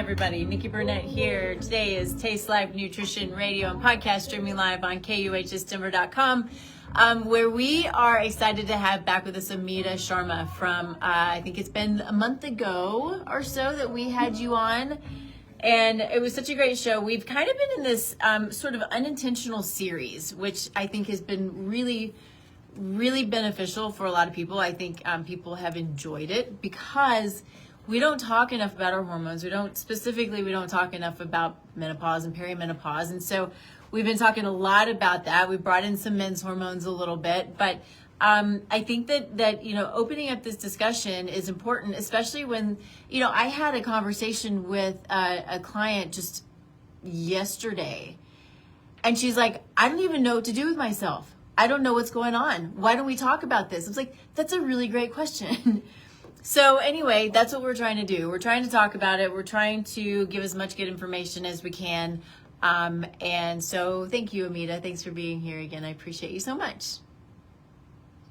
everybody. Nikki Burnett here. Today is Taste Life Nutrition Radio and podcast streaming live on KUHSdenver.com, where we are excited to have back with us Amita Sharma from, I think it's been a month ago or so that we had you on. And it was such a great show. We've kind of been in this sort of unintentional series, which I think has been really beneficial for a lot of people. I think people have enjoyed it because we don't talk enough about our hormones. We don't talk enough about menopause and perimenopause. And so we've been talking a lot about that. We brought in some men's hormones a little bit, but I think that opening up this discussion is important, especially when, I had a conversation with a client just yesterday, and she's like, I don't even know what to do with myself. I don't know what's going on. Why don't we talk about this? I was like, that's a really great question. So anyway, that's what we're trying to do. We're trying to talk about it. We're trying to give as much good information as we can. And so thank you, Amita. Thanks for being here again. I appreciate you so much.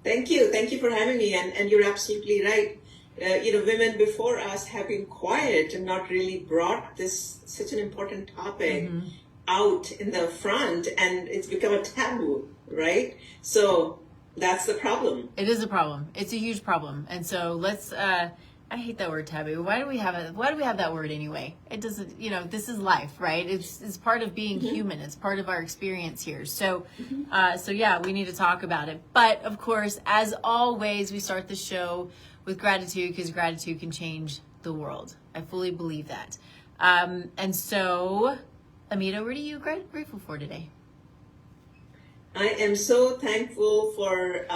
Thank you. Thank you for having me. And you're absolutely right. Women before us have been quiet and not really brought such an important topic out in the front, and it's become a taboo, right? So that's the problem. It is a problem. It's a huge problem. And so let's, I hate that word taboo. Why do we have it? Why do we have that word anyway? It doesn't, this is life, right? It's part of being human. It's part of our experience here. So, yeah, we need to talk about it. But of course, as always, we start the show with gratitude, because gratitude can change the world. I fully believe that. And so, Amita, what are you grateful for today? I am so thankful for,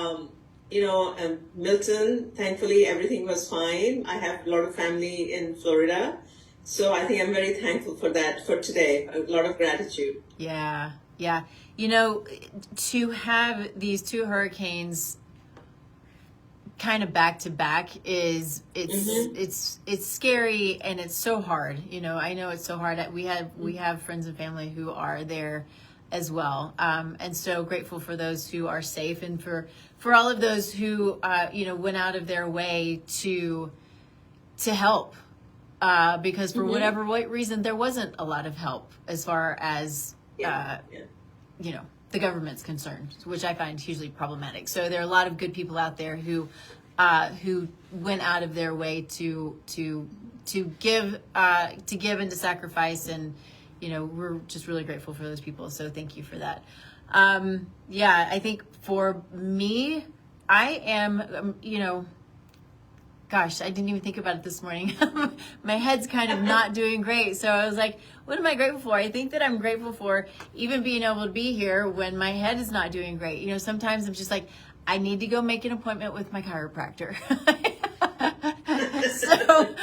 Milton. Thankfully, everything was fine. I have a lot of family in Florida. So I think I'm very thankful for that for today. A lot of gratitude. Yeah. To have these two hurricanes kind of back to back it's scary, and it's so hard. I know it's so hard. We have friends and family who are there as well, and so grateful for those who are safe, and for all of those who went out of their way to help, because for whatever reason there wasn't a lot of help as far as the government's concerned, which I find hugely problematic. So there are a lot of good people out there who went out of their way to give and to sacrifice, and we're just really grateful for those people. So thank you for that. I think for me, I am, gosh, I didn't even think about it this morning. My head's kind of not doing great. So I was like, what am I grateful for? I think that I'm grateful for even being able to be here when my head is not doing great. Sometimes I'm just like, I need to go make an appointment with my chiropractor. So,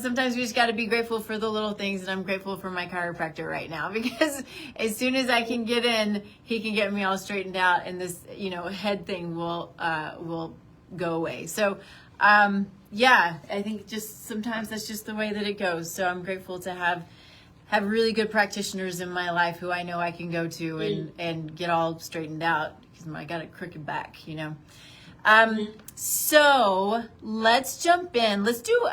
sometimes we just got to be grateful for the little things, and I'm grateful for my chiropractor right now, because as soon as I can get in, he can get me all straightened out, and this, head thing will go away. So, I think just sometimes that's just the way that it goes. So I'm grateful to have really good practitioners in my life who I know I can go to and get all straightened out, because I got a crooked back, So let's jump in. Let's do,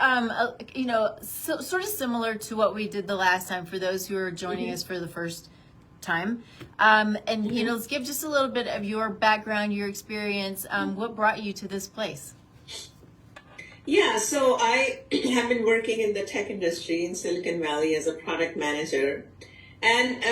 sort of similar to what we did the last time for those who are joining us for the first time. Let's give just a little bit of your background, your experience. What brought you to this place? Yeah, so I have been working in the tech industry in Silicon Valley as a product manager. And,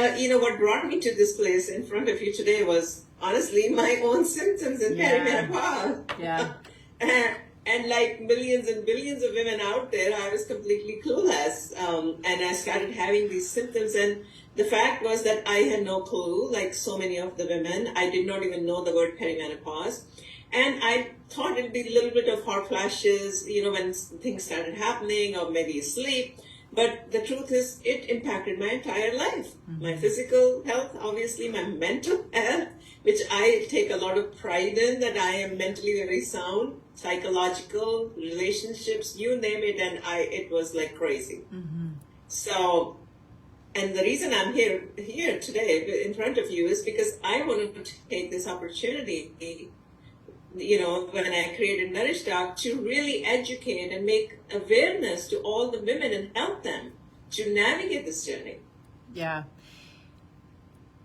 what brought me to this place in front of you today was honestly my own symptoms in perimenopause. Yeah. And like millions and billions of women out there, I was completely clueless. And I started having these symptoms. And the fact was that I had no clue, like so many of the women. I did not even know the word perimenopause. And I thought it'd be a little bit of hot flashes, when things started happening, or maybe sleep. But the truth is, it impacted my entire life. My physical health, obviously, my mental health, which I take a lot of pride in, that I am mentally very sound, psychological, relationships, you name it, and it was like crazy. So, and the reason I'm here today in front of you is because I wanted to take this opportunity when I created NourishDoc, to really educate and make awareness to all the women and help them to navigate this journey. Yeah.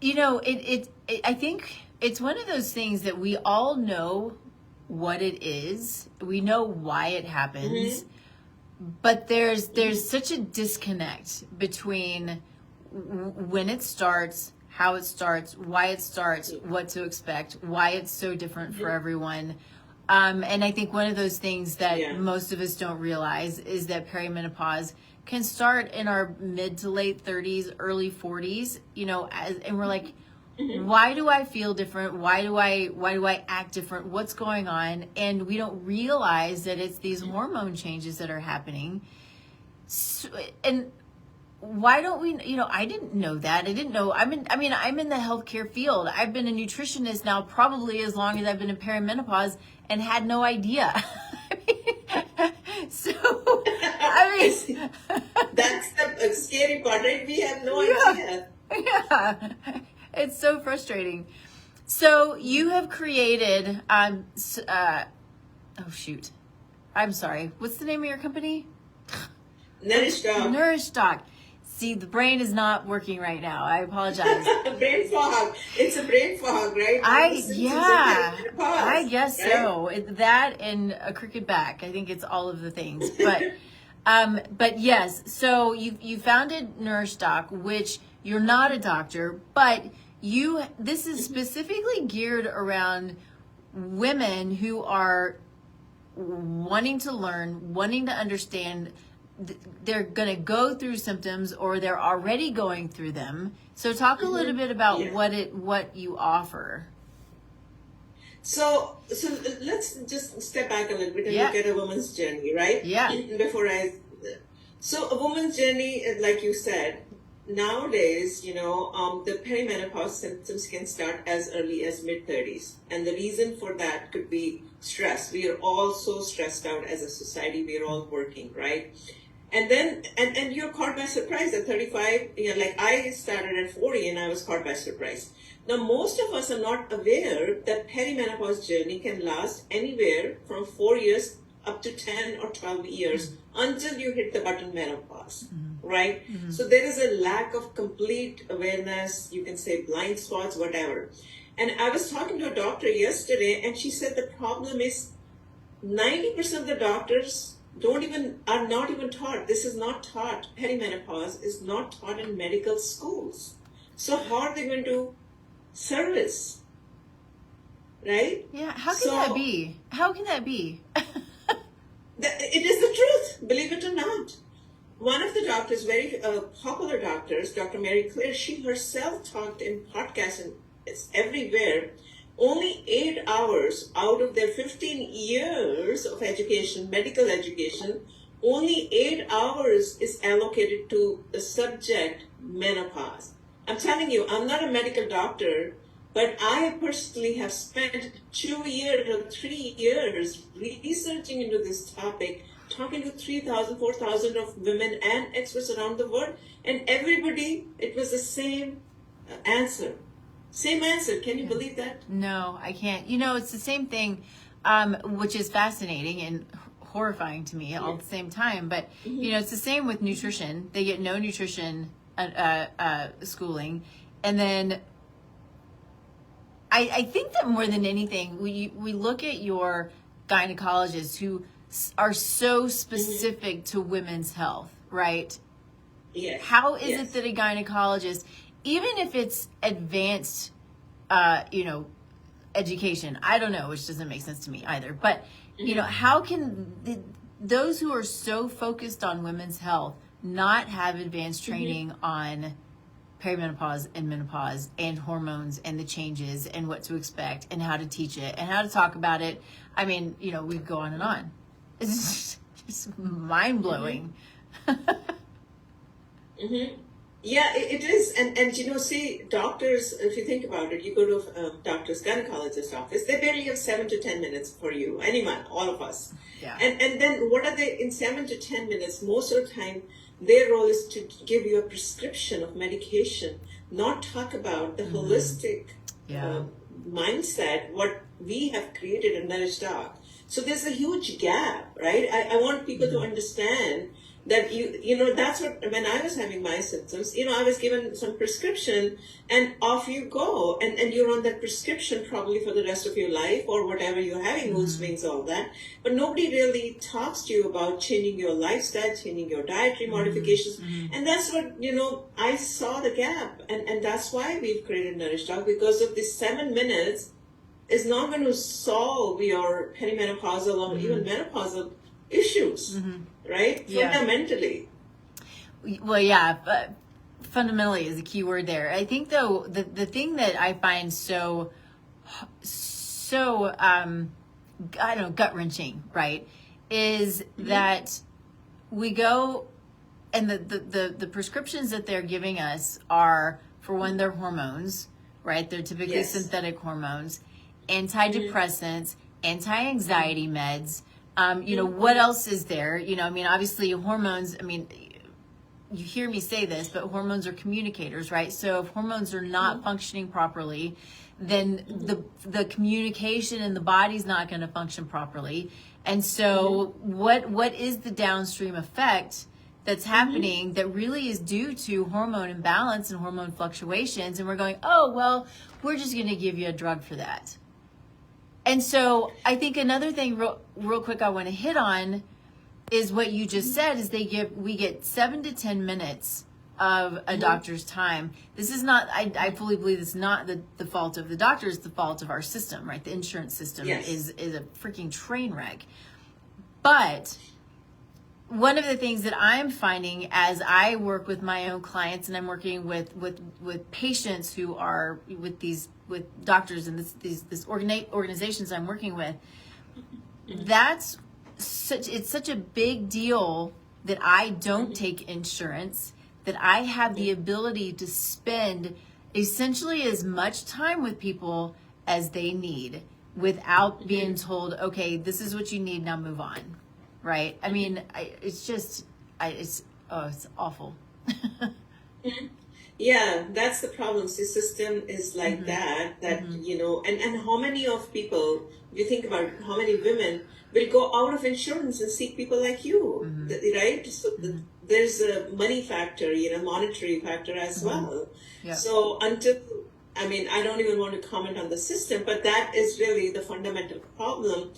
I think it's one of those things that we all know what it is. We know why it happens. But there's such a disconnect between when it starts, how it starts, why it starts, what to expect, why it's so different for everyone. And I think one of those things that most of us don't realize is that perimenopause can start in our mid to late 30s, early 40s, and we're like, why do I feel different? Why do I act different? What's going on? And we don't realize that it's these hormone changes that are happening. So, and why don't we, I didn't know that. I didn't know. I'm in the healthcare field. I've been a nutritionist now probably as long as I've been in perimenopause and had no idea. That's the scary part, right? We have no idea. Yeah. It's so frustrating. So you have created, oh shoot. I'm sorry. What's the name of your company? NourishDoc. NourishDoc. See, the brain is not working right now. I apologize. Brain fog. It's a brain fog, right? I guess right? so. That and a crooked back. I think it's all of the things. But yes. So you founded NourishDoc, which you're not a doctor, but this is specifically geared around women who are wanting to learn, wanting to understand. They're going to go through symptoms or they're already going through them. So talk a little bit about what you offer. So let's just step back a little bit and look at a woman's journey, right? Yeah. So a woman's journey, like you said, nowadays, the perimenopause symptoms can start as early as mid-30s. And the reason for that could be stress. We are all so stressed out as a society. We are all working, right? And then, and you're caught by surprise at 35, like I started at 40 and I was caught by surprise. Now, most of us are not aware that perimenopause journey can last anywhere from 4 years up to 10 or 12 years until you hit the button menopause, right? So there is a lack of complete awareness, you can say blind spots, whatever. And I was talking to a doctor yesterday and she said the problem is 90% of the doctors are not even taught. This is not taught. Perimenopause is not taught in medical schools. So how are they going to service? Right? Yeah. How can that be? How can that be? It is the truth, believe it or not. One of the doctors, very popular doctors, Dr. Mary Claire, she herself talked in podcasts and it's everywhere. Only 8 hours out of their 15 years of education, medical education, only 8 hours is allocated to the subject menopause. I'm telling you, I'm not a medical doctor, but I personally have spent 2 years or 3 years researching into this topic, talking to 3,000, 4,000 of women and experts around the world, and everybody, it was the same answer. Same answer. Can you believe that? No, I can't. It's the same thing, which is fascinating and horrifying to me all at the same time. But, it's the same with nutrition. They get no nutrition schooling. And then I think that more than anything, we look at your gynecologists who are so specific to women's health, right? Yes. How is it that a gynecologist, even if it's advanced, education, I don't know, which doesn't make sense to me either. But, how can those who are so focused on women's health not have advanced training on perimenopause and menopause and hormones and the changes and what to expect and how to teach it and how to talk about it? I mean, we go on and on. It's just mind blowing. Yeah, it is. And see, doctors, if you think about it, you go to a doctor's gynecologist office, they barely have 7 to 10 minutes for you, anyone, all of us. Yeah. And then what are they in 7 to 10 minutes? Most of the time, their role is to give you a prescription of medication, not talk about the holistic mindset, what we have created a NourishDoc. So there's a huge gap, right? I want people to understand that that's what, when I was having my symptoms, I was given some prescription and off you go. And you're on that prescription probably for the rest of your life or whatever you're having, mood swings, all that. But nobody really talks to you about changing your lifestyle, changing your dietary modifications. And that's what, I saw the gap. And that's why we've created NourishDoc, because of these 7 minutes is not going to solve your perimenopausal or even menopausal issues, right? Yeah. Fundamentally. Well, yeah, but fundamentally is a key word there. I think though, the thing that I find so I don't know, gut wrenching, right, is that we go and the prescriptions that they're giving us are, for one, they're hormones, right? They're typically synthetic hormones, antidepressants, anti-anxiety meds. What else is there? Obviously hormones, you hear me say this, but hormones are communicators, right? So if hormones are not functioning properly, then the communication in the body's not going to function properly. And so what is the downstream effect that's happening that really is due to hormone imbalance and hormone fluctuations? And we're going, oh, well, we're just going to give you a drug for that. And so I think another thing real quick I want to hit on is what you just said, is we get 7 to 10 minutes of a doctor's time. This is not, I fully believe this is not the fault of the doctor, it's the fault of our system, right? The insurance system is a freaking train wreck. But one of the things that I'm finding as I work with my own clients, and I'm working with patients who are with doctors and this organizations I'm working with, it's such a big deal that I don't take insurance, that I have the ability to spend essentially as much time with people as they need without being told, okay, this is what you need, now move on. Right? It's awful. Yeah, that's the problem. The system is like that, and how many of people, if you think about how many women will go out of insurance and seek people like you, right? So there's a money factor, monetary factor as well. Yeah. So I don't even want to comment on the system, but that is really the fundamental problem.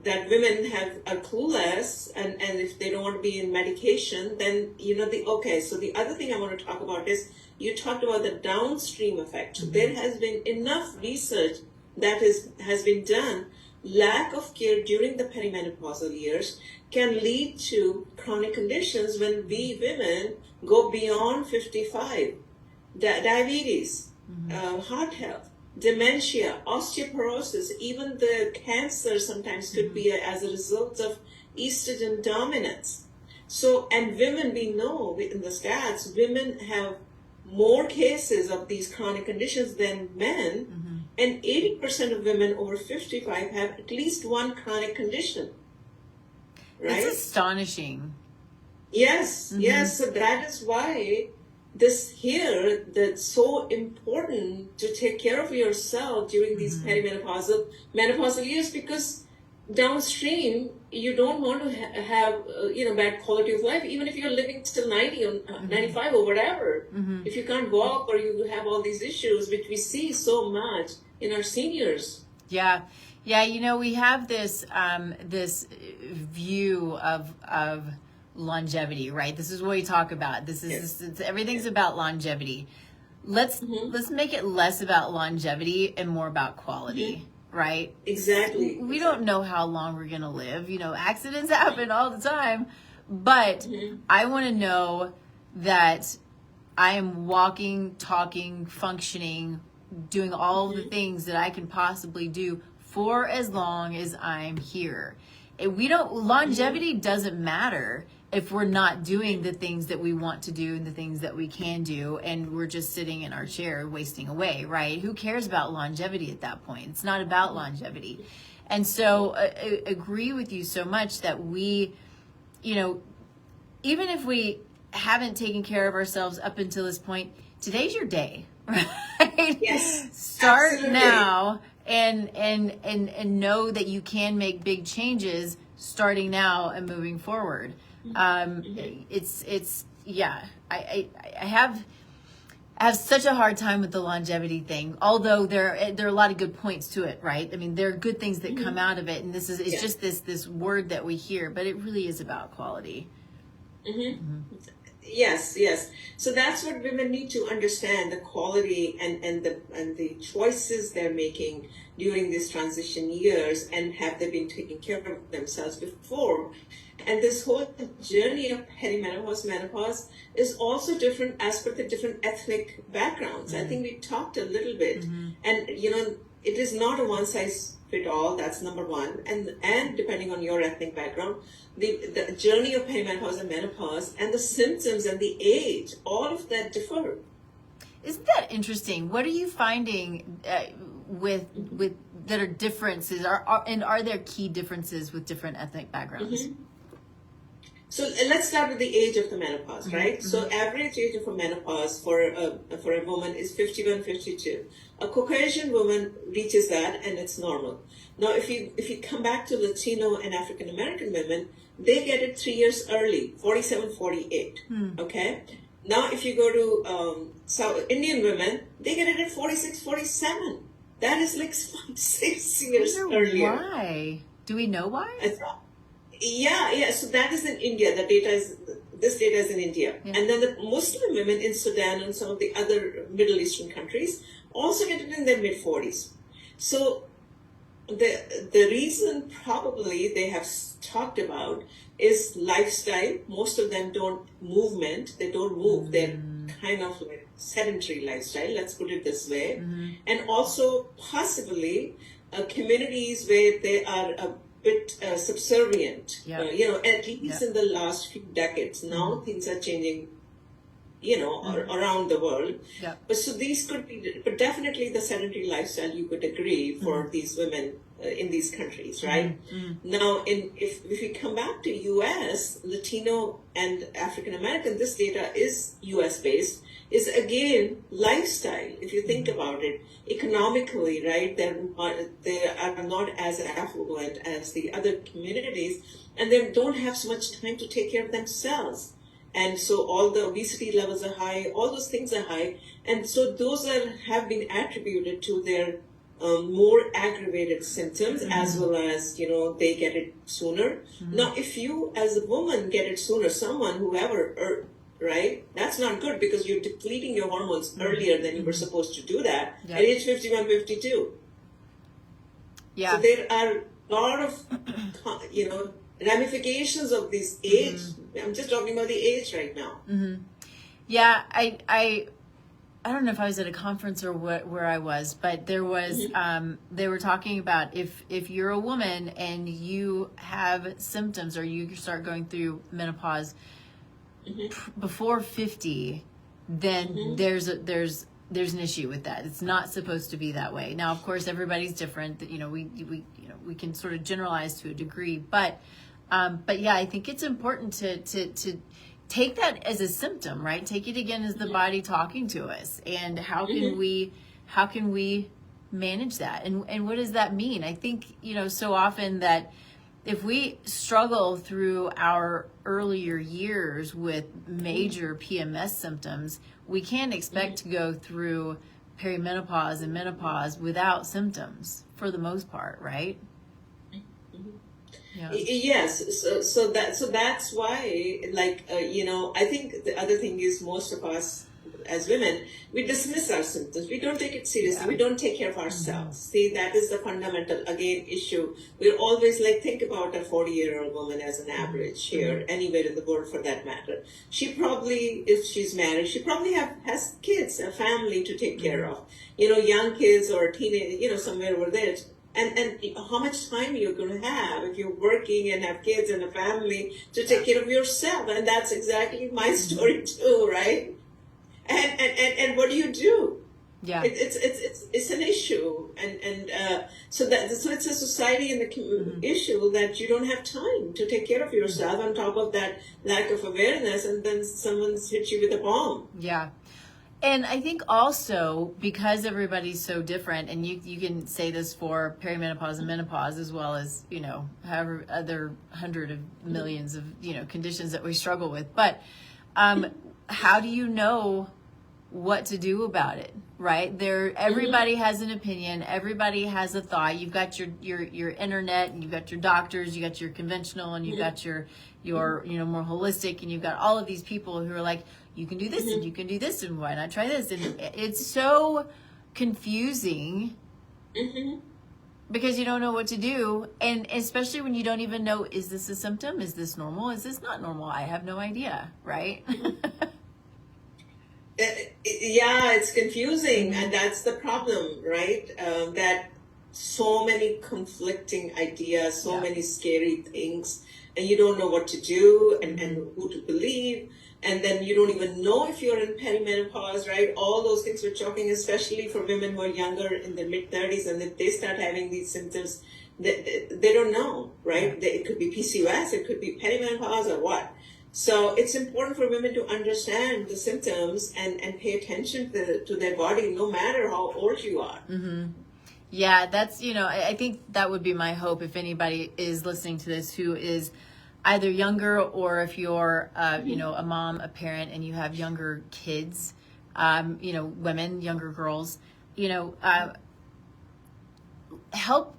That women are clueless, and if they don't want to be in medication, then so the other thing I want to talk about is, you talked about the downstream effect. There has been enough research that has been done. Lack of care during the perimenopausal years can lead to chronic conditions when we women go beyond 55. Diabetes, heart health, dementia, osteoporosis, even the cancer sometimes could be as a result of estrogen dominance. So, and women, we know in the stats, women have more cases of these chronic conditions than men, and 80% of women over 55 have at least one chronic condition. Right? It's astonishing. Yes, yes. So that is why that's so important to take care of yourself during these menopausal years, because downstream you don't want to have bad quality of life, even if you're living till 90 or 95 or whatever. If you can't walk or you have all these issues, which we see so much in our seniors. Yeah, we have this view of longevity, right? This is what we talk about. Everything's about longevity. Let's make it less about longevity and more about quality, right? Exactly. We don't know how long we're going to live. Accidents happen all the time, but I want to know that I am walking, talking, functioning, doing all the things that I can possibly do for as long as I'm here. Longevity doesn't matter if we're not doing the things that we want to do and the things that we can do, and we're just sitting in our chair wasting away, right? Who cares about longevity at that point? It's not about longevity. And so I agree with you so much that we, even if we haven't taken care of ourselves up until this point, today's your day, right? Yes. Start Absolutely. now and know that you can make big changes starting now and moving forward. It's yeah, I have such a hard time with the longevity thing, although there are a lot of good points to it, right? I mean, there are good things that come out of it, and it's just this word that we hear, but it really is about quality. Yes, yes. So that's what women need to understand, the quality and the choices they're making during these transition years, and have they been taking care of themselves before. And this whole journey of perimenopause, menopause is also different as per the different ethnic backgrounds. I think we talked a little bit, and it is not a one size fit all. That's number one. And depending on your ethnic background, the journey of perimenopause and menopause and the symptoms and the age, all of that differ. Isn't that interesting? What are you finding with that are differences? Are there key differences with different ethnic backgrounds? So let's start with the age of the menopause, right? So average age of a menopause for a woman is 51, 52. A Caucasian woman reaches that, and it's normal. Now, if you come back to Latino and African American women, they get it 3 years early, 47, 48. Okay. Now, if you go to South Indian women, they get it at 46, 47. That is like 6 years earlier. Why? Do we know why? Yeah. So that is in India. This data is in India. Yeah. And then the Muslim women in Sudan and some of the other Middle Eastern countries also get it in their mid-40s. So the reason probably they have talked about is lifestyle. Most of them don't movement. They don't move. They're kind of like sedentary lifestyle. Let's put it this way. And also possibly communities where they are a bit subservient, at least in the last few decades. Now things are changing, around the world. Yeah. But so these could be, but definitely the sedentary lifestyle, you could agree, for these women in these countries, right? Now, if we come back to U.S., Latino and African American, this data is U.S. based, is again lifestyle. If you think about it, economically, right, they are not as affluent as the other communities, and they don't have so much time to take care of themselves. And so all the obesity levels are high, all those things are high. And so those have been attributed to their more aggravated symptoms, as well as, they get it sooner. Now, if you as a woman get it sooner, whoever, right, that's not good, because you're depleting your hormones earlier than you were supposed to do that at age 51, 52. Yeah. So there are a lot of, ramifications of this age. I'm just talking about the age right now. Yeah, I don't know if I was at a conference or where I was, but there was they were talking about if you're a woman and you have symptoms or you start going through menopause before 50, then there's an issue with that. It's not supposed to be that way. Now, of course, everybody's different. We can sort of generalize to a degree, but yeah, I think it's important to take that as a symptom, right? Take it again as the body talking to us, and how can we manage that, and what does that mean? I think so often that if we struggle through our earlier years with major PMS symptoms, we can't expect to go through perimenopause and menopause without symptoms for the most part, right? Yeah. Yes, so that's why, I think the other thing is, most of us as women, we dismiss our symptoms. We don't take it seriously. We don't take care of ourselves. See, that is the fundamental, again, issue. We're always think about a 40-year-old woman as an average here, anywhere in the world for that matter. She probably, if she's married, she probably has kids, a family to take care of. Young kids or teenage, somewhere over there. And how much time you're going to have if you're working and have kids and a family to take care of yourself. And that's exactly my story too, right? And what do you do? Yeah, it's an issue, and so it's a society and the issue that you don't have time to take care of yourself. On top of that lack of awareness, and then someone's hit you with a bomb. Yeah. And I think also because everybody's so different, and you can say this for perimenopause and menopause as well as, however other hundred of millions of, conditions that we struggle with. But how do you know what to do about it, right? Everybody has an opinion, everybody has a thought. You've got your internet, and you've got your doctors, you got your conventional, and you've got your more holistic, and you've got all of these people who are like, you can do this and you can do this, and why not try this? And it's so confusing because you don't know what to do, and especially when you don't even know, is this a symptom? Is this normal? Is this not normal? I have no idea, right? Yeah, it's confusing, and that's the problem, right? That so many conflicting ideas, so many scary things, and you don't know what to do and who to believe. And then you don't even know if you're in perimenopause, right? All those things we're talking, especially for women who are younger in their mid-30s, and if they start having these symptoms, they don't know, right? It could be PCOS, it could be perimenopause, or what. So it's important for women to understand the symptoms and pay attention to their body, no matter how old you are. Yeah, that's, I think that would be my hope if anybody is listening to this who is either younger, or if you're, a mom, a parent, and you have younger kids, women, younger girls, help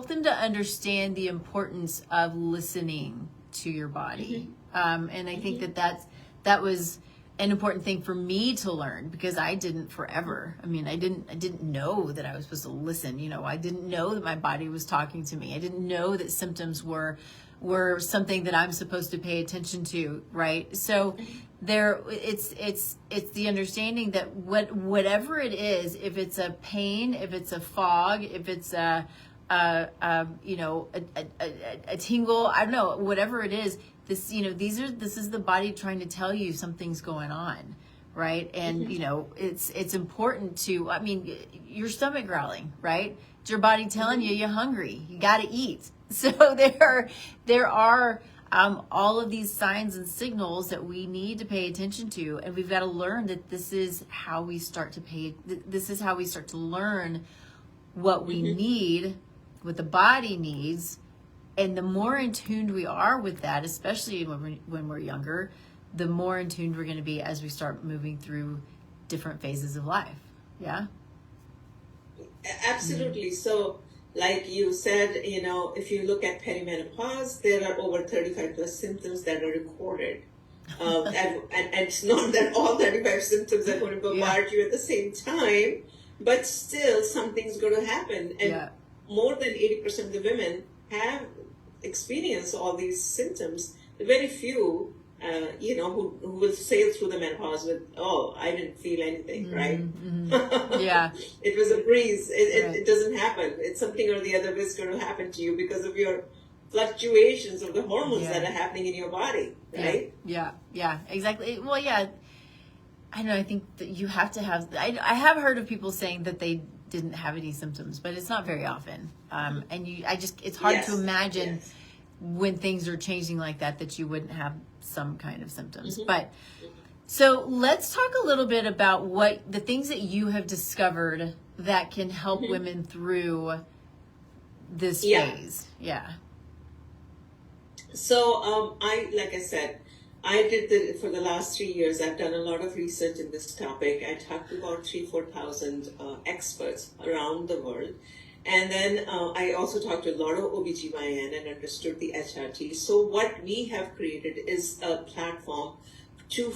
them to understand the importance of listening to your body. And I think that was an important thing for me to learn, because I didn't forever. I mean, I didn't know that I was supposed to listen. I didn't know that my body was talking to me. I didn't know that symptoms were something that I'm supposed to pay attention to, right? So it's the understanding that whatever it is, if it's a pain, if it's a fog, if it's a tingle, I don't know, whatever it is, this is the body trying to tell you something's going on, right? And it's important to, your stomach growling, right? It's your body telling you you're hungry, you got to eat. So there are all of these signs and signals that we need to pay attention to, and we've got to learn that this is how we start to learn what we need, what the body needs. And the more in tune we are with that, especially when we're younger, the more in tune we're going to be as we start moving through different phases of life. Yeah? Absolutely. So, like you said, if you look at perimenopause, there are over 35 plus symptoms that are recorded. And it's not that all 35 symptoms are going to bombard you at the same time, but still something's going to happen. And more than 80% of the women have experienced all these symptoms. Very few, who will sail through the menopause with, oh, I didn't feel anything, right? Yeah. It was a breeze. It doesn't happen. It's something or the other is going to happen to you because of your fluctuations of the hormones that are happening in your body, right? Yeah, exactly. Well, yeah, I know. I think that you have to have, I have heard of people saying that they didn't have any symptoms, but it's not very often. And it's hard to imagine when things are changing like that you wouldn't have some kind of symptoms. But so let's talk a little bit about what the things that you have discovered that can help women through this phase. Yeah. So, like I said, I did for the last 3 years, I've done a lot of research in this topic. I talked to about 4,000 experts around the world. And then I also talked to a lot of OBGYN and understood the HRT. So what we have created is a platform to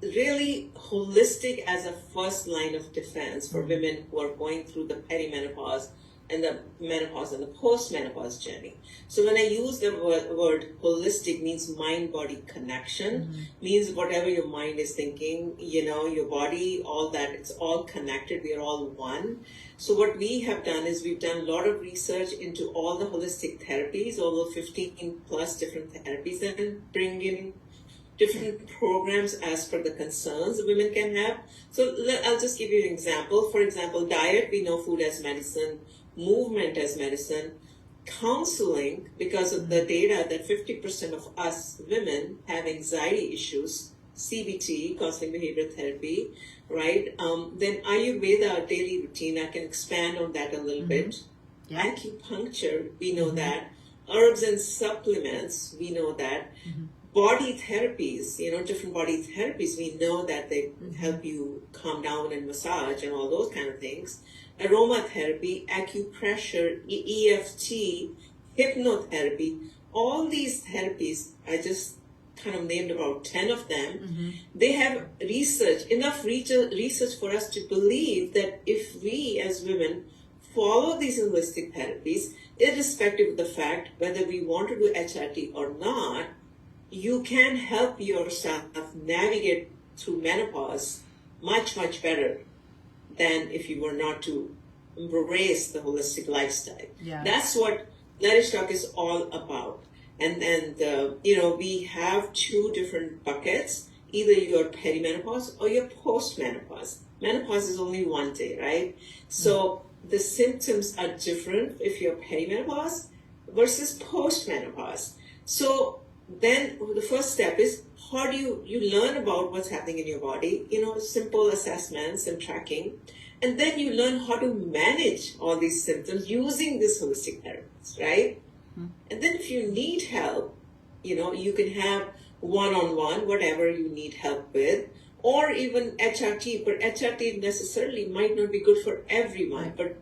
really holistic as a first line of defense for women who are going through the perimenopause and the menopause and the post-menopause journey. So when I use the word holistic, means mind-body connection, means whatever your mind is thinking, your body, all that, it's all connected. We are all one. So what we have done is we've done a lot of research into all the holistic therapies, all the 15 plus different therapies, and bring in different programs as per the concerns women can have. So I'll just give you an example. For example, diet, we know food as medicine, movement as medicine, counseling, because of the data that 50% of us women have anxiety issues, CBT, counseling behavioral therapy, right? Then Ayurveda, our daily routine, I can expand on that a little bit. Yeah. Acupuncture, we know that. Herbs and supplements, we know that. Body therapies, different body therapies, we know that they help you calm down and massage and all those kind of things. Aromatherapy, acupressure, EFT, hypnotherapy, all these therapies, I just kind of named about 10 of them. They have enough research for us to believe that if we as women follow these holistic therapies, irrespective of the fact whether we want to do HRT or not, you can help yourself navigate through menopause much, much better than if you were not to embrace the holistic lifestyle. Yeah. That's what NourishDoc is all about. And we have two different buckets. Either you're perimenopause or you're postmenopause. Menopause is only one day, right? So the symptoms are different if you're perimenopause versus postmenopause. So then the first step is, how do you learn about what's happening in your body, simple assessments and tracking. And then you learn how to manage all these symptoms using this holistic therapies, right? And then if you need help, you can have one-on-one, whatever you need help with, or even HRT, but HRT necessarily might not be good for everyone, but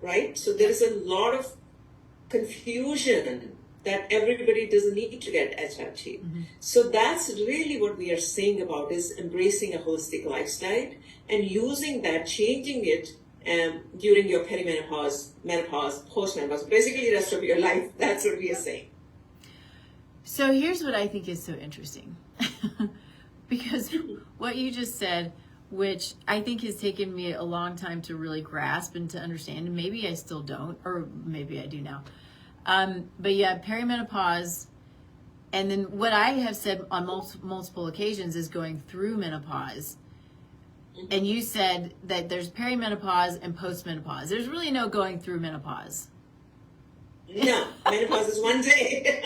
right? So there is a lot of confusion that everybody doesn't need to get HRT. So that's really what we are saying about, is embracing a holistic lifestyle and using that, changing it during your perimenopause, menopause, postmenopause, basically the rest of your life. That's what we are saying. So here's what I think is so interesting. Because what you just said, which I think has taken me a long time to really grasp and to understand, and maybe I still don't, or maybe I do now. But yeah, perimenopause, and then what I have said on multiple occasions is going through menopause. And you said that there's perimenopause and postmenopause. There's really no going through menopause. No, menopause is one day.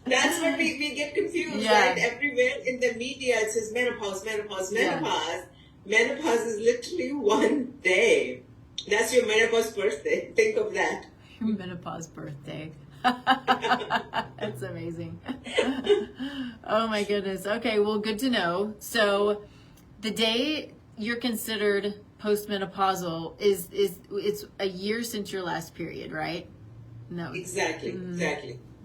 That's what we get confused, right? Everywhere in the media it says menopause. Yeah. Menopause is literally one day. That's your menopause birthday. Think of that. Your menopause birthday. That's amazing. Oh my goodness. Okay, well, good to know. So the day you're considered postmenopausal is it's a year since your last period, right? No. Exactly.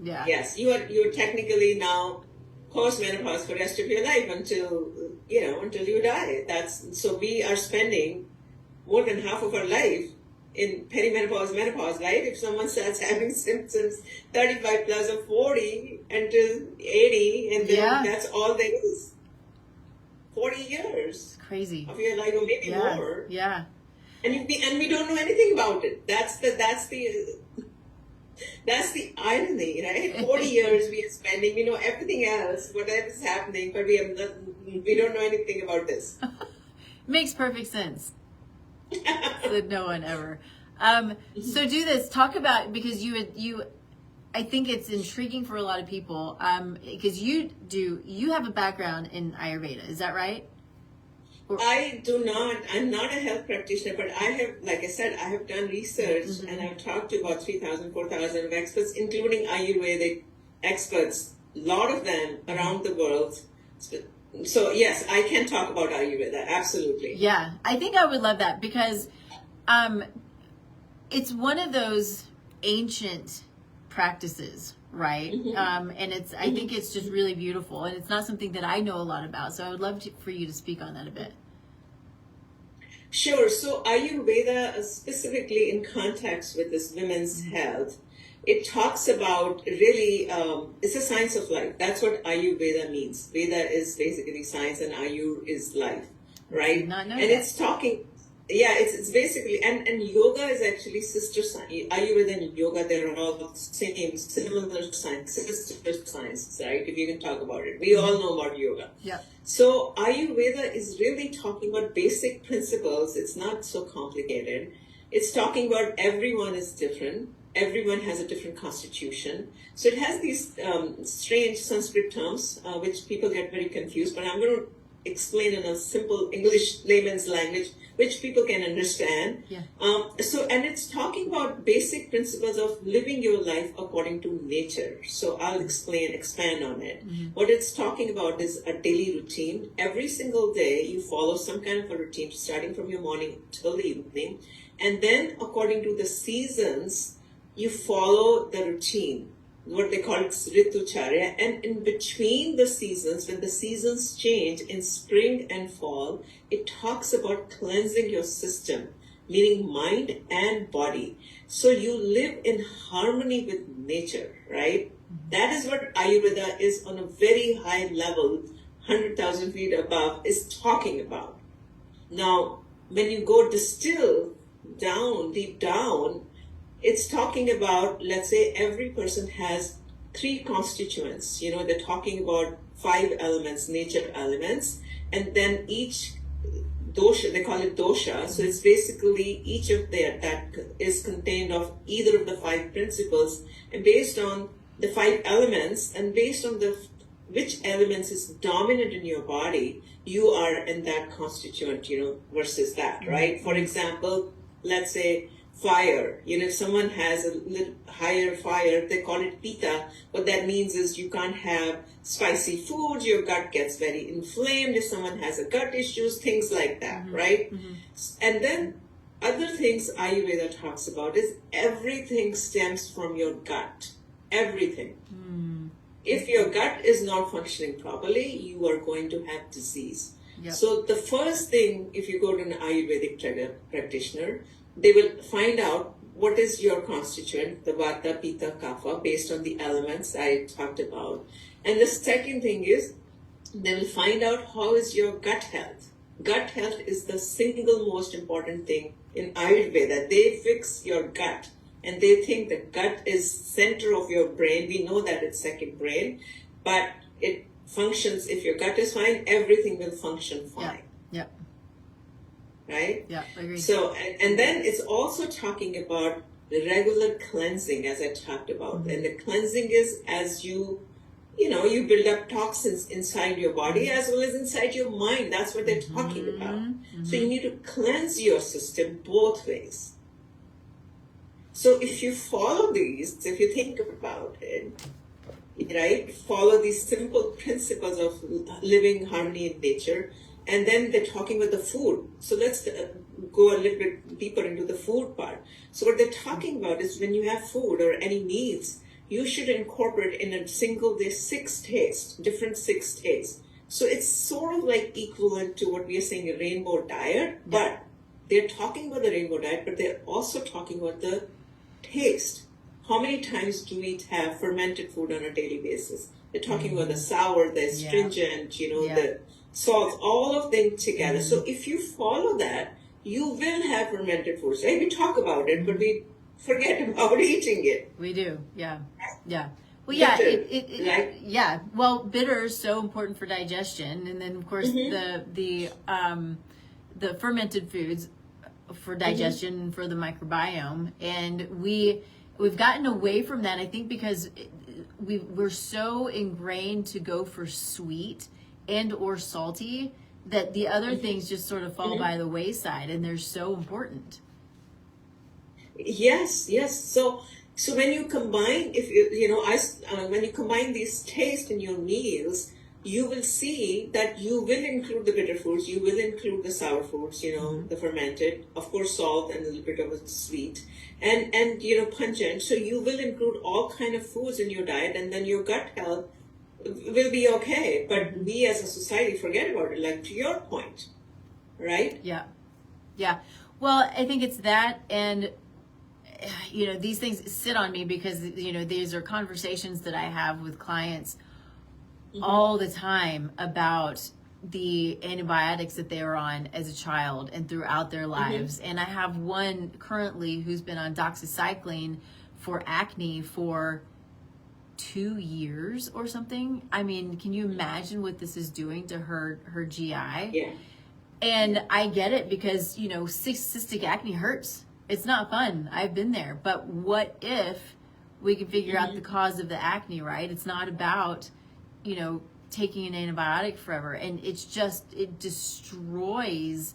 Yeah. Yes, you're technically now postmenopause for the rest of your life until you die. So we are spending more than half of our life in perimenopause, menopause, right? If someone starts having symptoms 35 plus or 40 until 80, and then that's all there is. 40 years. It's crazy. Of your life, or maybe more. Yeah. And we don't know anything about it. That's the irony, right? 40 years we are spending, we know everything else, whatever is happening, but we don't know anything about this. Makes perfect sense. Said no one ever. So do this. Talk about, because you I think it's intriguing for a lot of people, because you have a background in Ayurveda. Is that right? I do not. I'm not a health practitioner, but I have, like I said, I have done research and I've talked to about 3,000, 4,000 of experts, including Ayurvedic experts, a lot of them around the world. So yes, I can talk about Ayurveda, absolutely. Yeah, I think I would love that, because it's one of those ancient practices, right? And I think it's just really beautiful, and it's not something that I know a lot about. So I would love for you to speak on that a bit. Sure. So Ayurveda, specifically in context with this women's health, it talks about really, it's a science of life. That's what Ayurveda means. Veda is basically science and Ayur is life, right? Not know and that. It's talking, it's basically, and yoga is actually sister science. Ayurveda and yoga, they're all similar science, sister sciences, right? If you can talk about it. We all know about yoga. Yeah. So Ayurveda is really talking about basic principles. It's not so complicated. It's talking about everyone is different. everyone has a different constitution. So it has these strange Sanskrit terms, which people get very confused, but I'm going to explain in a simple English layman's language, which people can understand. Yeah. And it's talking about basic principles of living your life according to nature. So I'll expand on it. Mm-hmm. What it's talking about is a daily routine. Every single day, you follow some kind of a routine, starting from your morning till the evening. And then according to the seasons, you follow the routine, what they call Ritucharya. And in between the seasons, when the seasons change in spring and fall, it talks about cleansing your system, meaning mind and body. So you live in harmony with nature, right? That is what Ayurveda is on a very high level, 100,000 feet above, is talking about. Now, when you go distill down, deep down, it's talking about, let's say every person has 3 constituents. You know, they're talking about 5 elements, nature elements, and then each dosha, they call it dosha. So it's basically each of that is contained of either of the 5 principles, and based on the 5 elements and based on which elements is dominant in your body, you are in that constituent, versus that, right? For example, let's say fire. If someone has a little higher fire, they call it pitta. What that means is you can't have spicy foods, your gut gets very inflamed. If someone has a gut issues, things like that, right? Mm-hmm. And then other things Ayurveda talks about is everything stems from your gut. Everything. Mm. If your gut is not functioning properly, you are going to have disease. Yep. So the first thing, if you go to an Ayurvedic practitioner, they will find out what is your constituent, the Vata, Pitta, Kapha, based on the elements I talked about. And the second thing is, they will find out how is your gut health. Gut health is the single most important thing in Ayurveda. They fix your gut, and they think the gut is center of your brain. We know that it's second brain, but it functions. If your gut is fine, everything will function fine. Yeah. Right? Yeah, I agree. So, and then it's also talking about the regular cleansing, as I talked about. Mm-hmm. And the cleansing is as you build up toxins inside your body as well as inside your mind. That's what they're talking about. Mm-hmm. So you need to cleanse your system both ways. So if you follow these, if you think about it, right, follow these simple principles of living harmony in nature. And then they're talking about the food. So let's go a little bit deeper into the food part. So what they're talking about is when you have food or any meals, you should incorporate in a single day 6 tastes, different 6 tastes. So it's sort of like equivalent to what we are saying a rainbow diet, but they're talking about the rainbow diet, but they're also talking about the taste. How many times do we have fermented food on a daily basis? They're talking about the sour, the astringent, the salts, all of them together. So if you follow that, you will have fermented foods. Right? We talk about it, but we forget about eating it. We do, yeah. Well, yeah, Well, bitter is so important for digestion, and then of course the fermented foods for digestion and for the microbiome, and we've gotten away from that. I think because we're so ingrained to go for sweet and or salty that the other things just sort of fall by the wayside, and they're so important. Yes. So when you combine, when you combine these tastes in your meals, you will see that you will include the bitter foods, you will include the sour foods, the fermented, of course, salt and a little bit of a sweet, and pungent. So you will include all kind of foods in your diet, and then your gut health will be okay. But we as a society forget about it, like to your point, right? Yeah. Well, I think it's that, and these things sit on me because these are conversations that I have with clients all the time about the antibiotics that they were on as a child and throughout their lives. And I have one currently who's been on doxycycline for acne for 2 years or something. I mean, can you imagine what this is doing to her GI? Yeah. And I get it because, cystic acne hurts. It's not fun. I've been there. But what if we can figure out the cause of the acne, right? It's not about, taking an antibiotic forever. And it's just, it destroys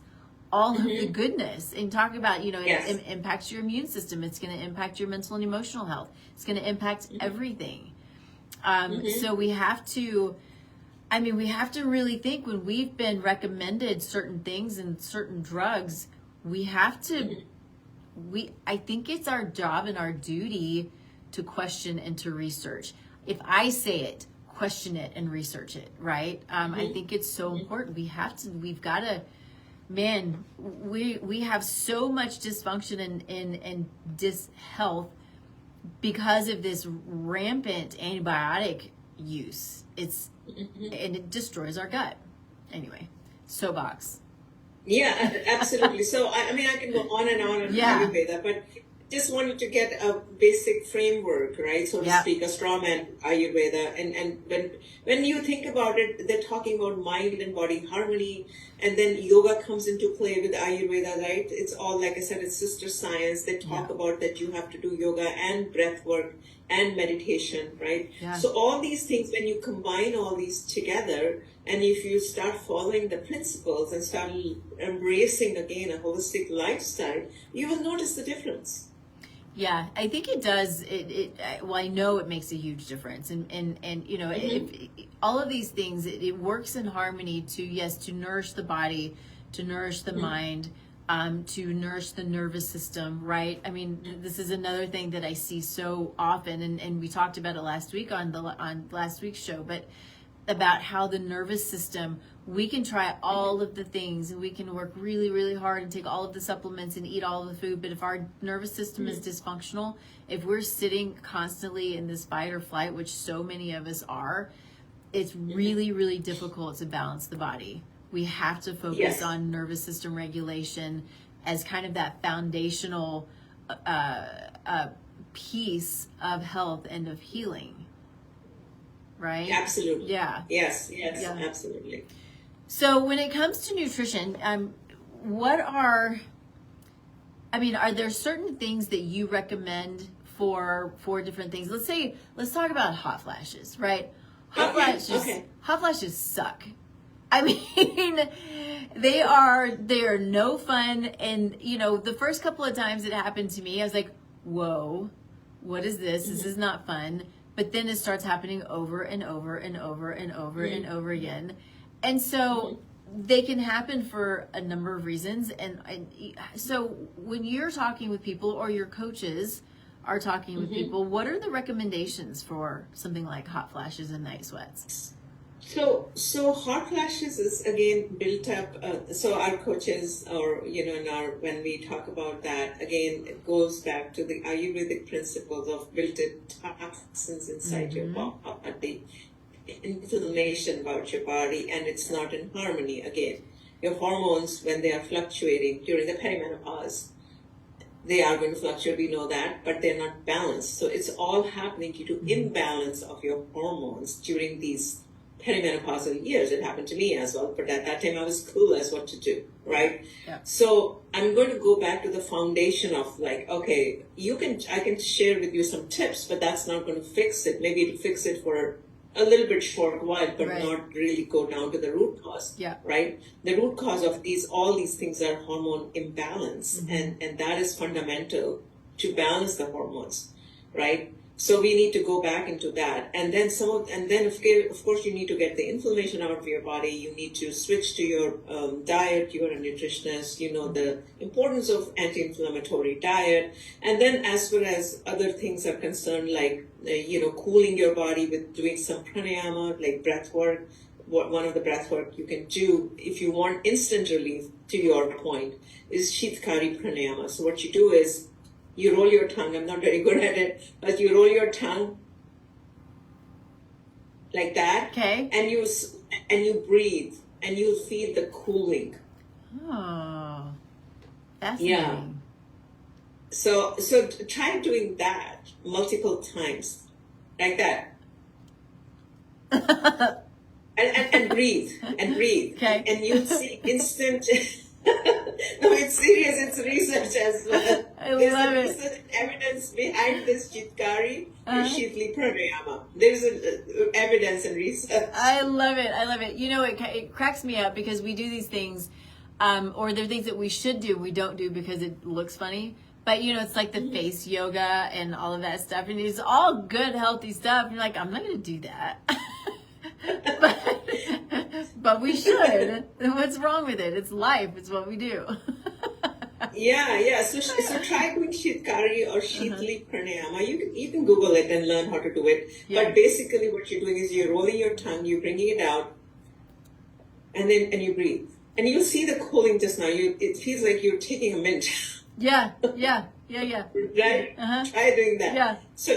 all of the goodness. And talk about, it impacts your immune system. It's going to impact your mental and emotional health. It's going to impact everything. So we have to really think when we've been recommended certain things and certain drugs, we have to, I think it's our job and our duty to question and to research. If I say it, question it and research it, right? I think it's so important. We've got to, man, we have so much dysfunction and dishealth because of this rampant antibiotic use. And it destroys our gut. Anyway, soapbox. Yeah, absolutely. So, I can go on and on Ayurveda, but just wanted to get a basic framework, right? So to speak, a straw man Ayurveda. And when you think about it, they're talking about mind and body harmony. And then yoga comes into play with Ayurveda, right? It's all, like I said, it's sister science. They talk about that you have to do yoga and breath work and meditation, right? Yeah. So all these things, when you combine all these together, and if you start following the principles and start embracing again a holistic lifestyle, you will notice the difference. Yeah, I think it does. Well, I know it makes a huge difference, and all of these things, it works in harmony to nourish the body, to nourish the mind, to nourish the nervous system, right? I mean, this is another thing that I see so often, and we talked about it last week on last week's show, but about how the nervous system, we can try all of the things and we can work really, really hard and take all of the supplements and eat all of the food. But if our nervous system is dysfunctional, if we're sitting constantly in this fight or flight, which so many of us are, it's really, really difficult to balance the body. We have to focus on nervous system regulation as kind of that foundational piece of health and of healing. Right? Absolutely. Yeah. Yes, absolutely. So when it comes to nutrition, are there certain things that you recommend for different things? Let's talk about hot flashes, right? Hot flashes suck. I mean, they are no fun. And, the first couple of times it happened to me, I was like, whoa, what is this? This is not fun. But then it starts happening over and over and over and over and over again. And so they can happen for a number of reasons. And so when you're talking with people or your coaches are talking with people, what are the recommendations for something like hot flashes and night sweats? So hot flashes is again built up. So our coaches, or when we talk about that, again it goes back to the Ayurvedic principles of built-in toxins inside your body, inflammation about your body, and it's not in harmony. Again, your hormones, when they are fluctuating during the perimenopause, they are going to fluctuate. We know that, but they're not balanced. So it's all happening due to imbalance of your hormones during these perimenopausal years. It happened to me as well, but at that time I was clueless what to do, right? Yeah. So I'm going to go back to the foundation of okay, I can share with you some tips, but that's not going to fix it. Maybe it'll fix it for a little bit short while, but not really go down to the root cause. Yeah. Right? The root cause of all these things are hormone imbalance, and that is fundamental to balance the hormones, right? So we need to go back into that, and then of course you need to get the inflammation out of your body. You need to switch to your diet. You're a nutritionist. You know the importance of anti-inflammatory diet, and then as far as other things are concerned, like cooling your body with doing some pranayama, like breath work. One of the breath work you can do if you want instant relief, to your point, is Sheetkari pranayama. So what you do is, you roll your tongue. I'm not very good at it, but you roll your tongue like that. Okay. And you breathe, and you feel the cooling. Oh, fascinating. Yeah. So try doing that multiple times, like that. and breathe. Okay. And you'll see instant. No, it's serious. It's research as well. I There's love a it. research evidence behind this chitkari and Shitli pranayama. There's evidence and research. I love it. I love it. You know, it cracks me up because we do these things, or they're things that we should do, we don't do because it looks funny. But, you know, it's like the face yoga and all of that stuff. And it's all good, healthy stuff. And you're like, I'm not going to do that. but we should. What's wrong with it? It's life. It's what we do. Yeah. So try doing Shitkari or Shitli pranayama. You can Google it and learn how to do it. Yeah. But basically what you're doing is you're rolling your tongue, you're bringing it out, and you breathe. And you'll see the cooling just now. It feels like you're taking a mint. Yeah. Right? Try doing that. Yeah. So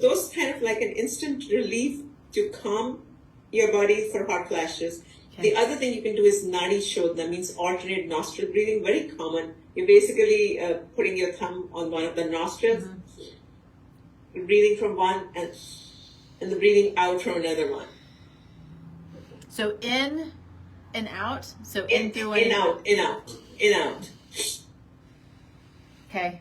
those kind of like an instant relief to calm your body for hot flashes. Okay. The other thing you can do is nadi shodhana, means alternate nostril breathing, very common. You're basically putting your thumb on one of the nostrils, breathing from one and the breathing out from another one. So in and out. So In through out. Okay.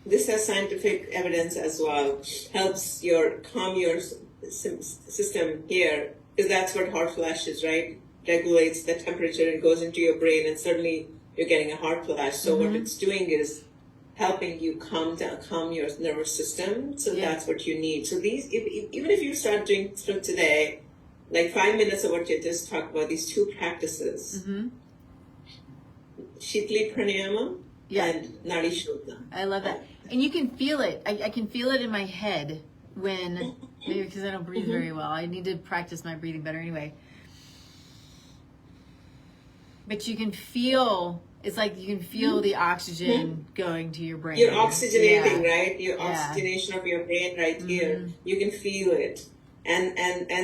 This has scientific evidence as well. Helps calm your system here, because that's what hot flash is, right? Regulates the temperature and goes into your brain, and suddenly you're getting a hot flash. So what it's doing is helping you calm your nervous system. So that's what you need. So these, even if you start doing from today, like 5 minutes of what you just talked about, these two practices, Shitli pranayama and nadi shodhana. I love that. And you can feel it. I can feel it in my head when, maybe because I don't breathe very well. I need to practice my breathing better anyway. But you can feel, it's like you can feel the oxygen going to your brain. You're oxygenating, right? Your oxygenation of your brain right here. You can feel it. And